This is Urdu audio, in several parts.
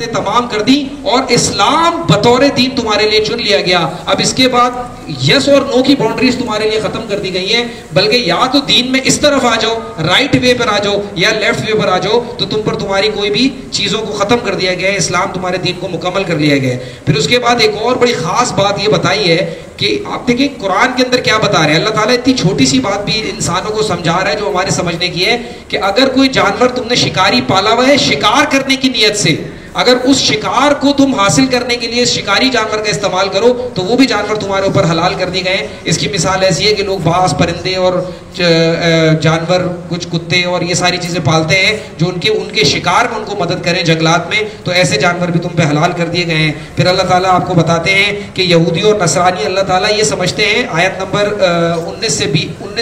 تمام کر دی اور اسلام بطور دین تمہارے لیے چن لیا گیا. اب اس کے بعد یس اور نو کی باؤنڈریز تمہارے لیے ختم کر دی گئی ہیں, بلکہ یا تو دین میں اس طرف آ جاؤ, رائٹ وے پر آ جاؤ, یا لیفٹ وے پر آ جاؤ, تو تم پر تمہاری کوئی بھی چیزوں کو ختم کر دیا گیا ہے, اسلام تمہارے دین کو مکمل کر لیا گیا ہے. پھر اس کے بعد ایک اور بڑی خاص بات یہ بتائی ہے کہ آپ دیکھیں قرآن کے اندر کیا بتا رہے ہیں اللہ تعالیٰ. اتنی چھوٹی سی بات بھی انسانوں کو سمجھا رہا ہے جو ہمارے سمجھنے کی ہے کہ اگر کوئی جانور تم نے شکاری پالا ہوا ہے شکار کرنے کی نیت سے, اگر اس شکار کو تم حاصل کرنے کے لیے شکاری جانور کا استعمال کرو تو وہ بھی جانور تمہارے اوپر حلال کر دیے گئے ہیں. اس کی مثال ایسی ہے کہ لوگ باز, پرندے اور جانور, کچھ کتے اور یہ ساری چیزیں پالتے ہیں جو ان کے شکار میں ان کو مدد کریں جنگلات میں, تو ایسے جانور بھی تم پہ حلال کر دیے گئے ہیں. پھر اللہ تعالیٰ آپ کو بتاتے ہیں کہ یہودی اور نصرانی اللہ تعالیٰ یہ سمجھتے ہیں, آیت نمبر 19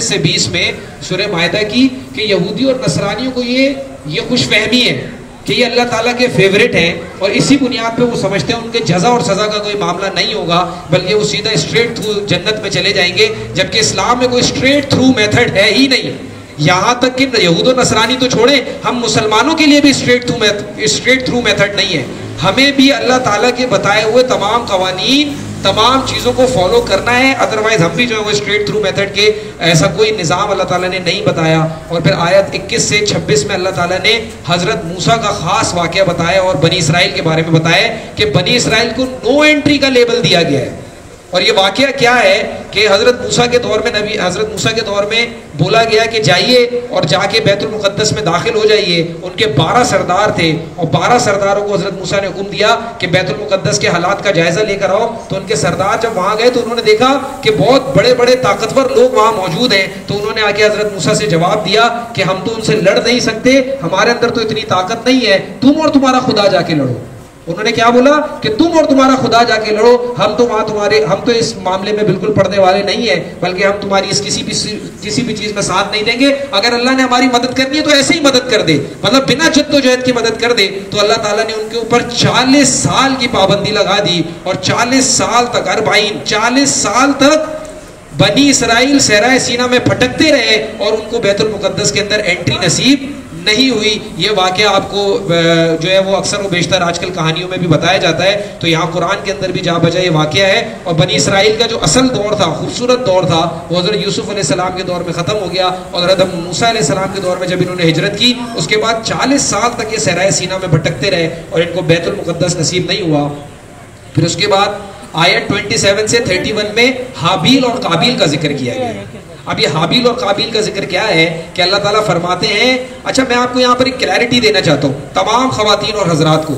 سے 20 میں سورہ مائدہ کی, کہ یہودی اور نصرانیوں کو یہ خوش فہمی ہے کہ یہ اللہ تعالیٰ کے فیوریٹ ہیں اور اسی بنیاد پہ وہ سمجھتے ہیں ان کے جزا اور سزا کا کوئی معاملہ نہیں ہوگا, بلکہ وہ سیدھا اسٹریٹ تھرو جنت میں چلے جائیں گے, جبکہ اسلام میں کوئی اسٹریٹ تھرو میتھڈ ہے ہی نہیں. یہاں تک کہ یہود و نصرانی تو چھوڑیں, ہم مسلمانوں کے لیے بھی اسٹریٹ تھرو میتھڈ نہیں ہے. ہمیں بھی اللہ تعالیٰ کے بتائے ہوئے تمام قوانین, تمام چیزوں کو فالو کرنا ہے, ادروائز ہم بھی جو ہے وہ اسٹریٹ تھرو میتھڈ کے ایسا کوئی نظام اللہ تعالیٰ نے نہیں بتایا. اور پھر آیت 21 سے 26 میں اللہ تعالیٰ نے حضرت موسیٰ کا خاص واقعہ بتایا اور بنی اسرائیل کے بارے میں بتایا کہ بنی اسرائیل کو نو انٹری کا لیبل دیا گیا ہے. اور یہ واقعہ کیا ہے کہ حضرت موسیٰ کے دور میں بولا گیا کہ جائیے اور جا کے بیت المقدس میں داخل ہو جائیے. ان کے 12 سردار تھے اور 12 سرداروں کو حضرت موسیٰ نے حکم دیا کہ بیت المقدس کے حالات کا جائزہ لے کر آؤ. تو ان کے سردار جب وہاں گئے تو انہوں نے دیکھا کہ بہت بڑے بڑے طاقتور لوگ وہاں موجود ہیں. تو انہوں نے آ کے حضرت موسیٰ سے جواب دیا کہ ہم تو ان سے لڑ نہیں سکتے, ہمارے اندر تو اتنی طاقت نہیں ہے, تم اور تمہارا خدا جا کے لڑو. انہوں نے کیا بولا کہ تم اور تمہارا خدا جا کے لڑو, ہم تو اس معاملے میں بالکل پڑھنے والے نہیں ہیں, بلکہ ہم تمہاری اس کسی بھی چیز میں ساتھ نہیں دیں گے. اگر اللہ نے ہماری مدد کرنی ہے تو ایسے ہی مدد کر دے, مطلب بنا جد و جہد کی مدد کر دے. تو اللہ تعالیٰ نے ان کے اوپر 40 سال کی پابندی لگا دی اور 40 سال تک 40 سال تک بنی اسرائیل صحرائے سینا میں بھٹکتے رہے اور ان کو بیت المقدس کے اندر انٹری نصیب نہیں ہوئی. یہ واقعہ آپ کو جو ہے وہ اکثر و بیشتر آج کل کہانیوں میں بھی بتایا جاتا ہے, تو یہاں قرآن کے اندر بھی جا بجا یہ واقعہ ہے. اور بنی اسرائیل کا جو اصل دور تھا, خوبصورت دور تھا, وہ حضرت یوسف علیہ السلام کے دور میں ختم ہو گیا, اور حضرت موسیٰ علیہ السلام کے دور میں جب انہوں نے ہجرت کی اس کے بعد 40 سال تک یہ صحرائے سینا میں بھٹکتے رہے اور ان کو بیت المقدس نصیب نہیں ہوا. پھر اس کے بعد آیت 27 سے 31 میں حابیل اور قابیل کا ذکر کیا گیا ہے. اب یہ حابیل اور قابیل کا ذکر کیا ہے کہ اللہ تعالیٰ فرماتے ہیں, اچھا میں آپ کو یہاں پر ایک کلیئرٹی دینا چاہتا ہوں تمام خواتین اور حضرات کو.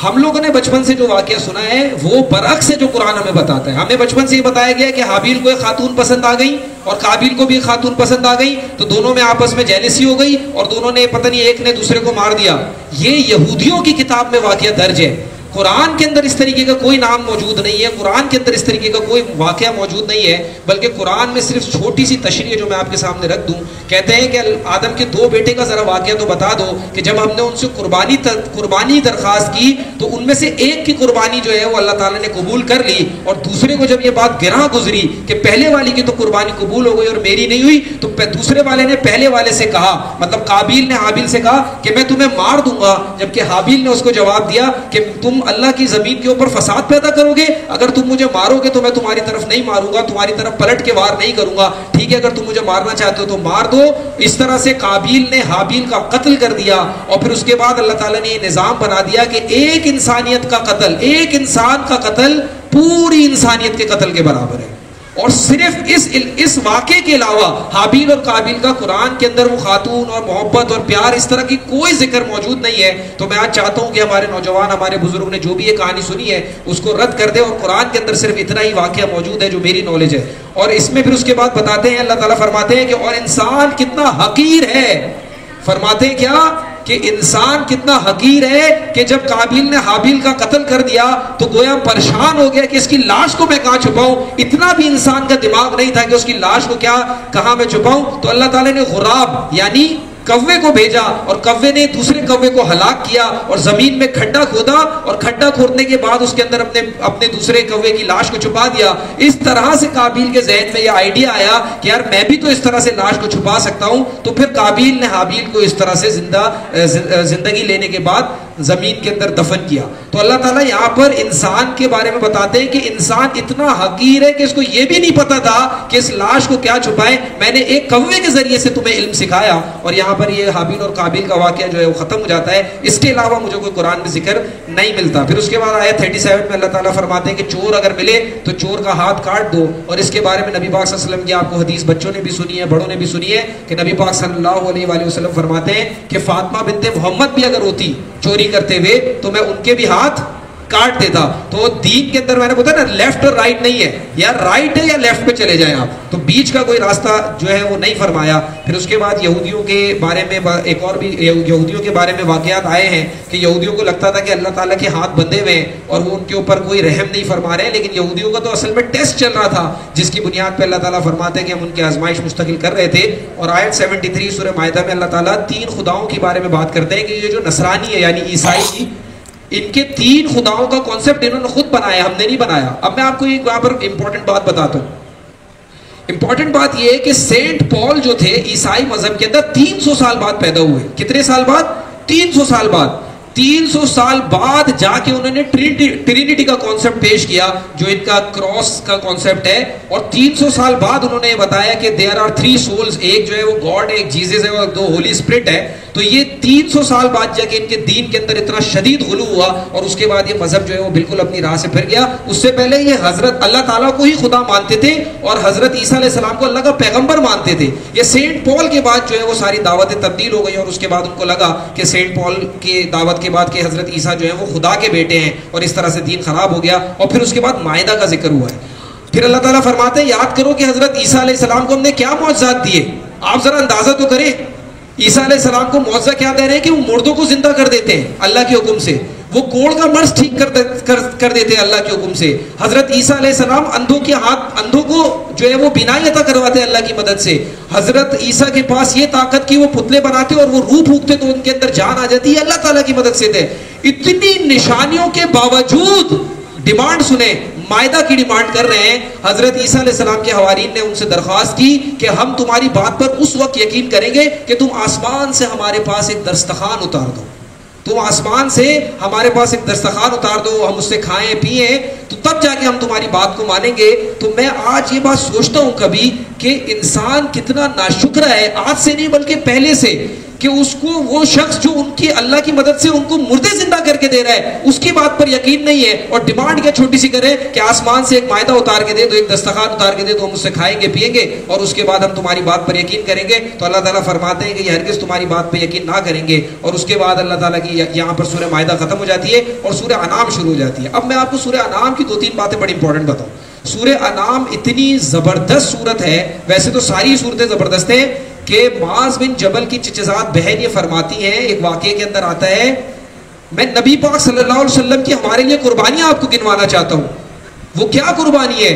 ہم لوگوں نے بچپن سے جو واقعہ سنا ہے وہ برعکس ہے جو قرآن ہمیں بتاتا ہے. ہمیں بچپن سے یہ بتایا گیا کہ حابیل کو ایک خاتون پسند آ گئی اور قابیل کو بھی ایک خاتون پسند آ گئی, تو دونوں میں آپس میں جیلسی ہو گئی اور دونوں نے پتہ نہیں ایک نے دوسرے کو مار دیا. یہ یہودیوں کی کتاب میں واقعہ درج ہے, قرآن کے اندر اس طریقے کا کوئی نام موجود نہیں ہے, قرآن کے اندر اس طریقے کا کوئی واقعہ موجود نہیں ہے, بلکہ قرآن میں صرف چھوٹی سی تشریح جو میں آپ کے سامنے رکھ دوں. کہتے ہیں کہ آدم کے 2 بیٹے کا ذرا واقعہ تو بتا دو کہ جب ہم نے ان سے قربانی درخواست کی تو ان میں سے ایک کی قربانی جو ہے وہ اللہ تعالیٰ نے قبول کر لی, اور دوسرے کو جب یہ بات گراں گزری کہ پہلے والی کی تو قربانی قبول ہو گئی اور میری نہیں ہوئی, تو دوسرے والے نے پہلے والے سے کہا, مطلب قابیل نے حابیل سے کہا کہ میں تمہیں مار دوں گا, جبکہ حابیل نے اس کو جواب دیا کہ تم اللہ کی زمین کے اوپر فساد پیدا کرو گے, اگر تم مجھے مارو گے تو میں تمہاری طرف نہیں ماروں گا, تمہاری طرف پلٹ کے وار نہیں کروں گا, ٹھیک ہے اگر تم مجھے مارنا چاہتے ہو تو مار دو. اس طرح سے قابیل نے حابیل کا قتل کر دیا, اور پھر اس کے بعد اللہ تعالیٰ نے یہ نظام بنا دیا کہ ایک انسانیت کا قتل, ایک انسان کا قتل پوری انسانیت کے قتل کے برابر ہے. اور صرف اس واقعے کے علاوہ حابیل اور قابیل کا قرآن کے اندر وہ خاتون اور محبت اور پیار اس طرح کی کوئی ذکر موجود نہیں ہے. تو میں آج چاہتا ہوں کہ ہمارے نوجوان, ہمارے بزرگ نے جو بھی یہ کہانی سنی ہے اس کو رد کر دے, اور قرآن کے اندر صرف اتنا ہی واقعہ موجود ہے جو میری نالج ہے. اور اس میں پھر اس کے بعد بتاتے ہیں اللہ تعالیٰ فرماتے ہیں کہ اور انسان کتنا حقیر ہے. فرماتے ہیں کیا کہ انسان کتنا حقیر ہے کہ جب قابیل نے حابیل کا قتل کر دیا تو گویا پریشان ہو گیا کہ اس کی لاش کو میں کہاں چھپاؤں. اتنا بھی انسان کا دماغ نہیں تھا کہ اس کی لاش کو کہاں میں چھپاؤں. تو اللہ تعالیٰ نے غراب یعنی کوے کو بھیجا, اور کوے نے دوسرے کوے کو ہلاک کیا اور زمین میں کھڈا کھودا, اور کھڈا کھودنے کے بعد اس کے اندر اپنے دوسرے کوے کی لاش کو چھپا دیا. اس طرح سے قابیل کے ذہن میں یہ آئیڈیا آیا کہ یار میں بھی تو اس طرح سے لاش کو چھپا سکتا ہوں. تو پھر قابیل نے حابیل کو اس طرح سے زندگی لینے کے بعد زمین کے اندر دفن کیا. تو اللہ تعالیٰ یہاں پر انسان کے بارے میں بتاتے ہیں کہ انسان اتنا حقیر ہے کہ اس کو یہ بھی نہیں پتا تھا کہ اس لاش کو کیا چھپائے، میں نے ایک کوے کے ذریعے سے تمہیں علم سکھایا. اور یہاں پر یہ حابیل اور قابیل کا واقعہ جو ہے وہ ختم ہو جاتا ہے. اس کے علاوہ مجھے کوئی قرآن میں ذکر نہیں ملتا. پھر اس کے بعد آیت 37 میں اللہ تعالیٰ فرماتے ہیں کہ چور اگر ملے تو چور کا ہاتھ کاٹ دو. اور اس کے بارے میں نبی پاک صلی اللہ علیہ وسلم کی آپ کو حدیث بچوں نے بھی سنی ہے، بڑوں نے بھی سنی ہے کہ نبی پاک صلی اللہ علیہ وآلہ وسلم فرماتے ہیں کہ فاطمہ بنت محمد بھی اگر ہوتی چوری کرتے ہوئے تو میں ان کے بھی ہاتھ کاٹ دیتا. تو دین کے اندر میں نے بتایا نا لیفٹ اور رائٹ نہیں ہے، یا رائٹ ہے یا لیفٹ پہ چلے جائیں آپ، تو بیچ کا کوئی راستہ جو ہے وہ نہیں فرمایا. پھر اس کے بعد یہودیوں کے بارے میں ایک اور بھی یہودیوں کے بارے میں واقعات آئے ہیں کہ یہودیوں کو لگتا تھا کہ اللہ تعالیٰ کے ہاتھ بندھے ہوئے ہیں اور وہ ان کے اوپر کوئی رحم نہیں فرما رہے ہیں، لیکن یہودیوں کا تو اصل میں ٹیسٹ چل رہا تھا جس کی بنیاد پہ اللہ تعالیٰ فرماتے ہیں کہ ہم ان کی آزمائش مستقل کر رہے تھے. اور آیت 73 سورہ مائدہ میں اللہ تعالیٰ 3 خداؤں کے بارے میں بات کرتے ہیں کہ یہ جو نصرانی ہے یعنی عیسائی، ان کے 3 خداؤں کا کانسیپٹ انہوں نے خود بنایا، ہم نے نہیں بنایا. اب میں آپ کو یہاں پر امپورٹنٹ بات بتاتا ہوں. امپورٹنٹ بات یہ ہے کہ سینٹ پال جو تھے عیسائی مذہب کے اندر 300 سال بعد پیدا ہوئے. کتنے سال بعد؟ 300 سال بعد. 300 سال بعد جا کے انہوں نے ٹرینٹی کا کانسیپٹ پیش کیا جو ان کا کراس کا کانسیپٹ ہے. اور 300 سال بعد انہوں نے یہ بتایا کہ دیر آر 3 سولز، ایک جو ہے وہ گاڈ ہے، ایک جیزس ہے اور 2 ہولی اسپرٹ ہے. تو یہ 300 سال بعد جا کے ان کے دین کے اندر اتنا شدید غلو ہوا اور اس کے بعد یہ مذہب جو ہے وہ بالکل اپنی راہ سے پھر گیا. اس سے پہلے یہ حضرت اللہ تعالیٰ کو ہی خدا مانتے تھے اور حضرت عیسیٰ علیہ السلام کو اللہ کا پیغمبر مانتے تھے. یہ سینٹ پال کے بعد جو ہے وہ ساری دعوتیں تبدیل ہو گئی اور اس کے بعد ان کو لگا کہ سینٹ پال کی دعوت کے بعد کہ حضرت عیسیٰ جو ہے وہ خدا کے بیٹے ہیں اور اس طرح سے دین خراب ہو گیا. اور پھر اس کے بعد مائدہ کا ذکر ہوا ہے. پھر اللہ تعالیٰ فرماتے ہیں یاد کرو کہ حضرت عیسیٰ علیہ السلام کو ہم نے کیا معجزات دیے. آپ ذرا اندازہ تو کریں عیسیٰ علیہ السلام کو معجزہ کیا دے رہے ہیں کہ وہ مردوں کو زندہ کر دیتے ہیں اللہ کے حکم سے، وہ کوڑ کا مرض ٹھیک کر دیتے ہیں اللہ کے حکم سے. حضرت عیسیٰ علیہ السلام اندھوں کو جو ہے وہ بینائی عطا کرواتے ہیں اللہ کی مدد سے. حضرت عیسیٰ کے پاس یہ طاقت کی وہ پتلے بناتے اور وہ روح پھونکتے تو ان کے اندر جان آ جاتی ہے، اللہ تعالیٰ کی مدد سے تھے. اتنی نشانیوں کے باوجود ڈیمانڈ سنیں، مائدہ کی ڈیمانڈ کر رہے ہیں. حضرت عیسیٰ علیہ السلام کے حوارین نے ان سے درخواست کی کہ ہم تمہاری بات پر اس وقت یقین کریں گے کہ تم آسمان سے ہمارے پاس ایک دسترخوان اتار دو، تم آسمان سے ہمارے پاس ایک دسترخوان اتار دو، ہم اس سے کھائیں پیئیں تو تب جا کے ہم تمہاری بات کو مانیں گے. تو میں آج یہ بات سوچتا ہوں کبھی کہ انسان کتنا ناشکر ہے، آج سے نہیں بلکہ پہلے سے، کہ اس کو وہ شخص جو ان کی اللہ کی مدد سے ان کو مردے زندہ کر کے دے رہا ہے اس کی بات پر یقین نہیں ہے اور ڈیمانڈ کیا چھوٹی سی کرے کہ آسمان سے ایک مائدہ اتار کے دے دو، ایک دسترخوان اتار کے دے دو، ہم اس سے کھائیں گے پیئیں گے اور اس کے بعد ہم تمہاری بات پر یقین کریں گے. تو اللہ تعالیٰ فرماتے ہیں کہ یہ ہرگز تمہاری بات پہ یقین نہ کریں گے. اور اس کے بعد اللہ تعالیٰ کی یہاں پر سورہ مائدہ ختم ہو جاتی ہے اور سورہ انعام شروع ہو جاتی ہے. اب میں آپ کو سورہ انعام کی 2-3 باتیں بڑی امپورٹنٹ بتاؤں. سورہ انعام اتنی زبردست سورت ہے، ویسے تو ساری صورتیں زبردست ہیں، کہ معاذ بن جبل کی چچزاد بہن یہ فرماتی ہیں، ایک واقعے کے اندر آتا ہے، میں نبی پاک صلی اللہ علیہ وسلم کی ہمارے لیے قربانیاں آپ کو گنوانا چاہتا ہوں. وہ کیا قربانی ہے؟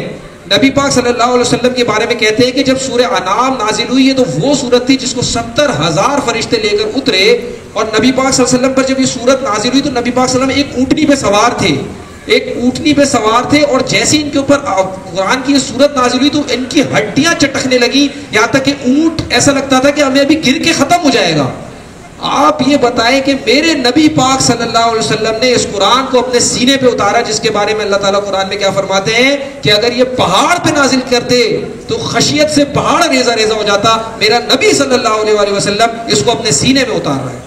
نبی پاک صلی اللہ علیہ وسلم کے بارے میں کہتے ہیں کہ جب سورہ انعام نازل ہوئی ہے تو وہ سورت تھی جس کو 70,000 فرشتے لے کر اترے اور نبی پاک صلی اللہ علیہ وسلم پر جب یہ سورت نازل ہوئی تو نبی پاک صلی اللہ علیہ وسلم ایک اونٹنی پہ سوار تھے، ایک اونٹنی پہ سوار تھے اور جیسے ان کے اوپر قرآن کی صورت نازل ہوئی تو ان کی ہڈیاں چٹکنے لگی، یہاں تک کہ اونٹ ایسا لگتا تھا کہ ہمیں ابھی گر کے ختم ہو جائے گا. آپ یہ بتائیں کہ میرے نبی پاک صلی اللہ علیہ وسلم نے اس قرآن کو اپنے سینے پہ اتارا جس کے بارے میں اللہ تعالیٰ قرآن میں کیا فرماتے ہیں کہ اگر یہ پہاڑ پہ نازل کرتے تو خشیت سے پہاڑ ریزہ ریزہ ہو جاتا. میرا نبی صلی اللہ علیہ وسلم اس کو اپنے سینے میں اتار رہا ہے.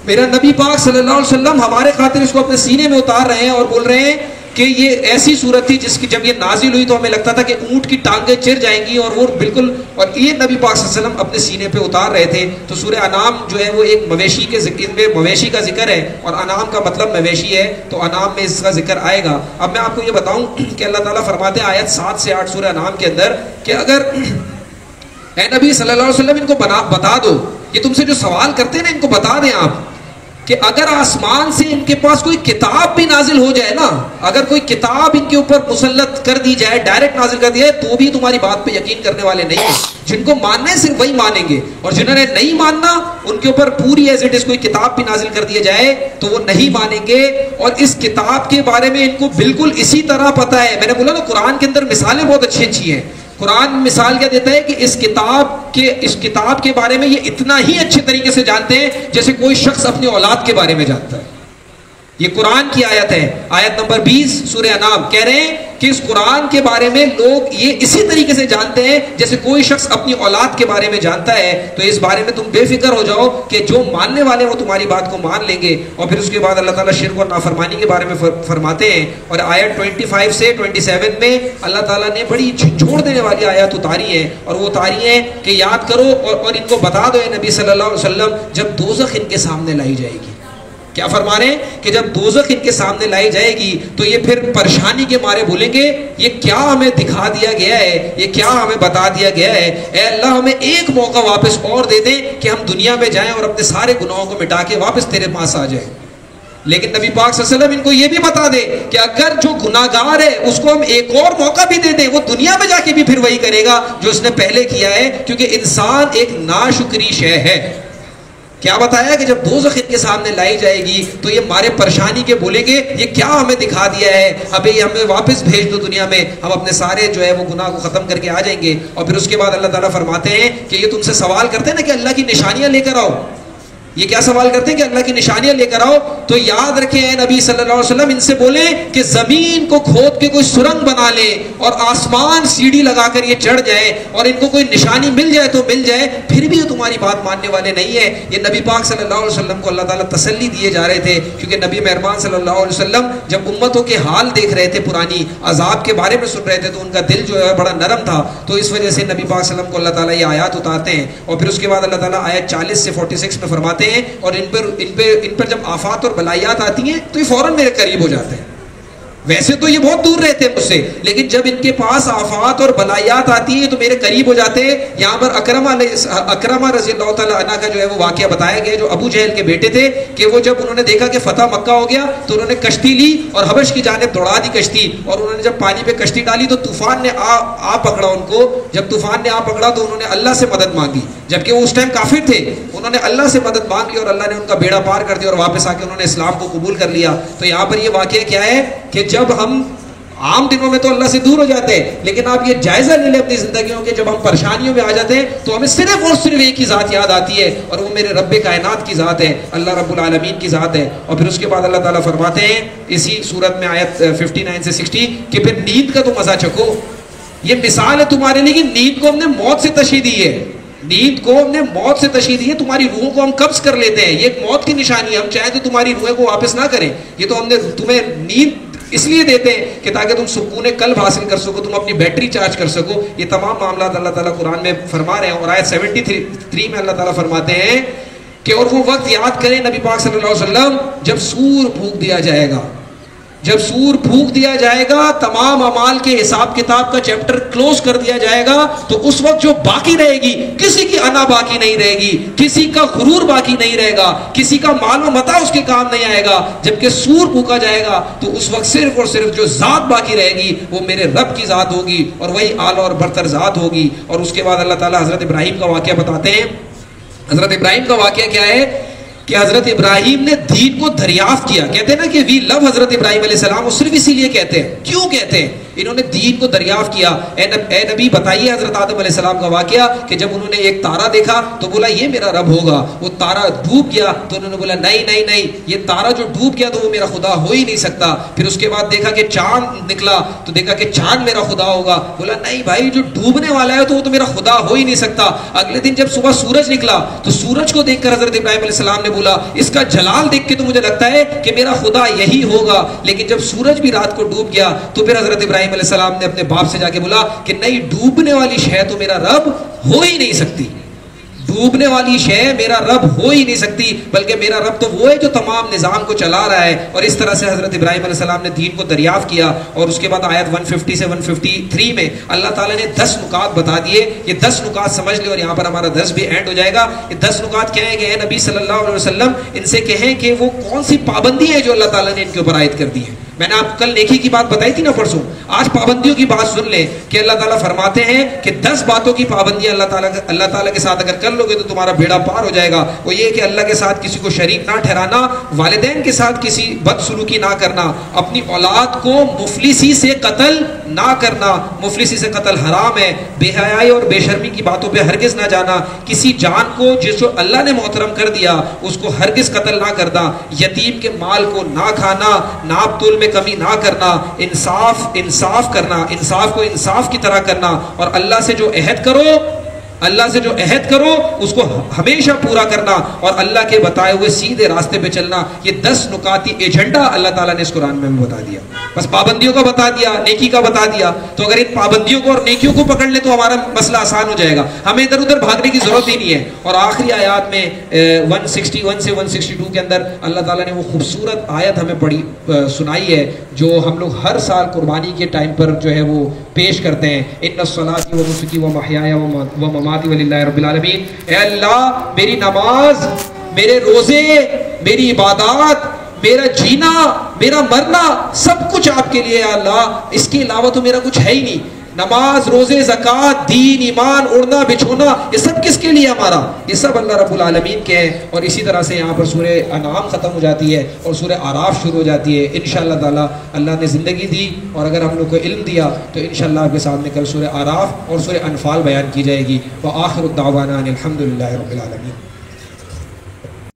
میرا نبی پاک صلی اللہ علیہ وسلم ہمارے خاطر اس کو اپنے سینے میں اتار رہے ہیں اور بول رہے ہیں کہ یہ ایسی صورت تھی جس کی جب یہ نازل ہوئی تو ہمیں لگتا تھا کہ اونٹ کی ٹانگیں چر جائیں گی اور وہ بالکل، اور یہ نبی پاک صلی اللہ علیہ وسلم اپنے سینے پہ اتار رہے تھے. تو سورہ انعام جو ہے وہ ایک مویشی کے ذکر میں مویشی کا ذکر ہے اور انعام کا مطلب مویشی ہے، تو انعام میں اس کا ذکر آئے گا. اب میں آپ کو یہ بتاؤں کہ اللہ تعالیٰ فرماتے ہیں آیت 7 سے 8 سورہ انعام کے اندر کہ اگر اے نبی صلی اللہ علیہ وسلم ان کو بتا دو، یہ تم سے جو سوال کرتے ہیں نا ان کو بتا دیں آپ کہ اگر آسمان سے ان کے پاس کوئی کتاب بھی نازل ہو جائے نا، اگر کوئی کتاب ان کے اوپر مسلط کر دی جائے، ڈائریکٹ نازل کر دی جائے، تو بھی تمہاری بات پہ یقین کرنے والے نہیں ہیں. جن کو ماننا ہے صرف وہی مانیں گے اور جنہوں نے نہیں ماننا ان کے اوپر پوری ایز اٹ از کوئی کتاب بھی نازل کر دی جائے تو وہ نہیں مانیں گے. اور اس کتاب کے بارے میں ان کو بالکل اسی طرح پتہ ہے. میں نے بولا نا قرآن کے اندر مثالیں بہت اچھی اچھی ہیں. قرآن مثال کیا دیتا ہے کہ اس کتاب کے بارے میں یہ اتنا ہی اچھے طریقے سے جانتے ہیں جیسے کوئی شخص اپنی اولاد کے بارے میں جانتا ہے. یہ قرآن کی آیت ہے، آیت نمبر 20 سورہ انعام. کہہ رہے ہیں کہ اس قرآن کے بارے میں لوگ یہ اسی طریقے سے جانتے ہیں جیسے کوئی شخص اپنی اولاد کے بارے میں جانتا ہے. تو اس بارے میں تم بے فکر ہو جاؤ کہ جو ماننے والے وہ تمہاری بات کو مان لیں گے. اور پھر اس کے بعد اللہ تعالیٰ شرک اور نافرمانی کے بارے میں فرماتے ہیں. اور آیت 25 سے 27 میں اللہ تعالیٰ نے بڑی جھنجھوڑ دینے والی آیات اتاری ہیں، اور وہ اتاری ہیں کہ یاد کرو اور ان کو بتا دو اے نبی صلی اللہ علیہ وسلم، جب دوزخ ان کے سامنے لائی جائے گی. کیا فرما رہے ہیں کہ جب دوزخ ان کے سامنے لائی جائے گی تو یہ پھر پریشانی کے مارے بولیں گے یہ کیا ہمیں دکھا دیا گیا ہے، یہ کیا ہمیں بتا دیا گیا ہے، اے اللہ ہمیں ایک موقع واپس اور دے دیں کہ ہم دنیا میں جائیں اور اپنے سارے گناہوں کو مٹا کے واپس تیرے پاس آ جائیں. لیکن نبی پاک صلی اللہ علیہ وسلم ان کو یہ بھی بتا دے کہ اگر جو گناہگار ہے اس کو ہم ایک اور موقع بھی دے دیں، وہ دنیا میں جا کے بھی پھر وہی کرے گا جو اس نے پہلے کیا ہے، کیونکہ انسان ایک ناشکری شے ہے. کیا بتایا کہ جب دوزخ ان کے سامنے لائی جائے گی تو یہ مارے پریشانی کے بولیں گے یہ کیا ہمیں دکھا دیا ہے، ابھی ہمیں واپس بھیج دو دنیا میں، ہم اپنے سارے جو ہے وہ گناہ کو ختم کر کے آ جائیں گے. اور پھر اس کے بعد اللہ تعالیٰ فرماتے ہیں کہ یہ تم سے سوال کرتے ہیں نا کہ اللہ کی نشانیاں لے کر آؤ. یہ کیا سوال کرتے ہیں کہ اللہ کی نشانیاں لے کر آؤ؟ تو یاد رکھیں اے نبی صلی اللہ علیہ وسلم ان سے بولیں کہ زمین کو کھود کے کوئی سرنگ بنا لے اور آسمان سیڑھی لگا کر یہ چڑھ جائے اور ان کو کوئی نشانی مل جائے تو مل جائے، پھر بھی تمہاری بات ماننے والے نہیں ہیں. یہ نبی پاک صلی اللہ علیہ وسلم کو اللہ تعالیٰ تسلی دیے جا رہے تھے، کیونکہ نبی مہربان صلی اللہ علیہ وسلم جب امتوں کے حال دیکھ رہے تھے، پرانی عذاب کے بارے میں سن رہے تھے، تو ان کا دل جو ہے بڑا نرم تھا. تو اس وجہ سے نبی پاک صلی اللہ علیہ وسلم کو اللہ تعالیٰ یہ آیات اتارتے ہیں. اور پھر اس کے بعد اللہ تعالیٰ آیت 40 سے 46 میں فرماتے ہیں اور ان پر جب آفات اور بلائیات آتی ہیں تو یہ فوراً میرے قریب ہو جاتے ہیں. ویسے تو یہ بہت دور رہتے ہیں مجھ سے، لیکن جب ان کے پاس آفات اور بلائیات آتی ہیں تو میرے قریب ہو جاتے ہیں. یہاں پر اکرمہ رضی اللہ تعالیٰ عنہ کا جو ہے وہ واقعہ بتایا گیا، جو ابو جہل کے بیٹے تھے، کہ وہ جب انہوں نے دیکھا کہ فتح مکہ ہو گیا تو انہوں نے کشتی لی اور حبش کی جانب دوڑا دی کشتی، اور انہوں نے جب پانی پہ کشتی ڈالی تو طوفان نے آ پکڑا ان کو. جب طوفان نے آ پکڑا تو انہوں نے اللہ سے مدد مانگی، جبکہ وہ اس ٹائم کافر تھے. انہوں نے اللہ سے مدد مانگ لی اور اللہ نے ان کا بیڑا پار کر دیا اور واپس آ کے انہوں نے اسلام کو قبول کر لیا. تو یہاں پر یہ واقعہ کیا ہے کہ جب ہم عام دنوں میں تو اللہ سے دور ہو جاتے ہیں، لیکن آپ یہ جائزہ لے لیں اپنی زندگیوں کے، جب ہم پریشانیوں میں آ جاتے ہیں تو ہمیں صرف اور صرف ایک ہی ذات یاد آتی ہے، اور وہ میرے رب کائنات کی ذات ہے، اللہ رب العالمین کی ذات ہے. اور پھر اس کے بعد اللہ تعالیٰ فرماتے ہیں اسی صورت میں آیت 59 سے 60 کہ پھر نیند کا تو مزہ چکھو. یہ مثال ہے تمہارے لیے کہ نیند کو ہم نے موت سے تشبیہ دی ہے، نیند کو ہم نے موت سے تشبیہ دی ہے. تمہاری روحوں کو ہم قبض کر لیتے ہیں، یہ ایک موت کی نشانی ہے. ہم چاہیں تو تمہاری روحیں کو واپس نہ کریں. یہ تو ہم نے تمہیں نیند اس لیے دیتے ہیں کہ تاکہ تم سکون قلب حاصل کر سکو، تم اپنی بیٹری چارج کر سکو. یہ تمام معاملات اللہ تعالیٰ قرآن میں فرما رہے ہیں. اور آیت 73 میں اللہ تعالیٰ فرماتے ہیں کہ اور وہ وقت یاد کریں نبی پاک صلی اللہ علیہ وسلم جب سور پھونک دیا جائے گا. جب سور پھونک دیا جائے گا، تمام اعمال کے حساب کتاب کا چیپٹر کلوز کر دیا جائے گا، تو اس وقت جو باقی رہے گی، کسی کی انا باقی نہیں رہے گی، کسی کا غرور باقی نہیں رہے گا، کسی کا مال و متاع اس کے کام نہیں آئے گا. جبکہ سور پھونکا جائے گا تو اس وقت صرف اور صرف جو ذات باقی رہے گی وہ میرے رب کی ذات ہوگی، اور وہی اعلیٰ اور برتر ذات ہوگی. اور اس کے بعد اللہ تعالیٰ حضرت ابراہیم کا واقعہ بتاتے ہیں. حضرت ابراہیم کا واقعہ کیا ہے کہ حضرت ابراہیم نے دین کو دریافت کیا. کہتے ہیں نا کہ وی لو حضرت ابراہیم علیہ السلام، وہ صرف اسی لیے کہتے ہیں. کیوں کہتے ہیں؟ انہوں نے دین کو دریافت کیا. اے نبی بتائیے حضرت آدم علیہ السلام کا واقعہ کہ جب انہوں نے ایک تارا دیکھا تو بولا یہ میرا رب ہوگا. وہ تارا ڈوب گیا تو انہوں نے بولا نہیں نہیں نہیں، یہ تارا جو ڈوب گیا تو وہ میرا خدا ہو ہی نہیں سکتا. پھر اس کے بعد دیکھا کہ چاند نکلا تو دیکھا کہ چاند میرا خدا ہوگا. بولا نہیں بھائی، جو ڈوبنے والا ہے تو وہ تو میرا خدا ہو ہی نہیں سکتا. اگلے دن جب صبح سورج نکلا تو سورج کو دیکھ کر حضرت ابراہیم علیہ السلام نے بولا اس کا جلال دیکھ کے تو مجھے لگتا ہے کہ میرا خدا یہی ہوگا. لیکن جب سورج بھی رات کو ڈوب گیا تو پھر حضرت ابراہیم علیہ السلام نے اپنے باپ سے جا کے بولا کہ نہیں، ڈوبنے والی شے تو میرا رب ہو ہی نہیں سکتی، ڈوبنے والی شے میرا رب ہو ہی نہیں سکتی، بلکہ میرا رب تو وہ ہے جو تمام نظام کو چلا رہا ہے. اور اس طرح سے حضرت ابراہیم علیہ السلام نے دین کو دریافت کیا. اور اس کے بعد آیت 150 سے 153 میں اللہ تعالیٰ نے 10 نکات بتا دیے. یہ 10 نکات سمجھ لیں اور یہاں پر ہمارا درس بھی اینڈ ہو جائے گا. یہ 10 نکات کیا ہے کہ اے نبی صلی اللہ علیہ وسلم ان سے کہیں کہ وہ کون سی پابندی ہے جو اللہ تعالیٰ نے ان کے اوپر عائد کر دی ہے. میں نے آپ کل نیکی کی بات بتائی تھی نا پرسوں. آج پابندیوں کی بات سن لیں کہ اللہ تعالیٰ فرماتے ہیں کہ 10 باتوں کی پابندیاں اللہ تعالیٰ کے ساتھ اگر کر لو گے تو تمہارا بیڑا پار ہو جائے گا. وہ یہ کہ اللہ کے ساتھ کسی کو شریک نہ ٹھہرانا, والدین کے ساتھ کسی بدسلوکی نہ کرنا, اپنی اولاد کو مفلسی سے قتل نہ کرنا, مفلسی سے قتل حرام ہے, بے حیائی اور بے شرمی کی باتوں پہ ہرگز نہ جانا, کسی جان کو جس کو اللہ نے محترم کر دیا اس کو ہرگز قتل نہ کرنا, یتیم کے مال کو نہ کھانا, ناپ تول میں کمی نہ کرنا, انصاف کرنا, انصاف کو انصاف کی طرح کرنا, اور اللہ سے جو عہد کرو اس کو ہمیشہ پورا کرنا, اور اللہ کے بتائے ہوئے سیدھے راستے پہ چلنا. یہ 10 نکاتی ایجنڈا اللہ تعالیٰ نے اس قرآن میں بتا دیا. بس پابندیوں کا بتا دیا, نیکی کا بتا دیا. تو اگر ان پابندیوں کو اور نیکیوں کو پکڑ لیں تو ہمارا مسئلہ آسان ہو جائے گا, ہمیں ادھر ادھر بھاگنے کی ضرورت ہی نہیں ہے. اور آخری آیات میں 161 سے 162 کے اندر اللہ تعالیٰ نے وہ خوبصورت آیت ہمیں پڑھی سنائی ہے جو ہم لوگ ہر سال قربانی کے ٹائم پر جو ہے وہ پیش کرتے ہیں. ان الصلاۃ و نسکی و محیای و مماتی وللہ رب العالمین. اے اللہ, میری نماز, میرے روزے, میری عبادات, میرا جینا, میرا مرنا سب کچھ آپ کے لیے ہے اللہ, اس کے علاوہ تو میرا کچھ ہے ہی نہیں. نماز, روزے, زکوٰۃ, دین, ایمان, اڑنا بچھونا, یہ سب کس کے لیے ہمارا؟ یہ سب اللہ رب العالمین کے ہیں. اور اسی طرح سے یہاں پر سورہ انعام ختم ہو جاتی ہے اور سورہ اعراف شروع ہو جاتی ہے. انشاءاللہ تعالی اللہ نے زندگی دی اور اگر ہم لوگ کو علم دیا تو انشاءاللہ آپ کے سامنے کل سورہ اعراف اور سورہ انفال بیان کی جائے گی. وآخر الدعوانا الحمدللہ رب العالمین.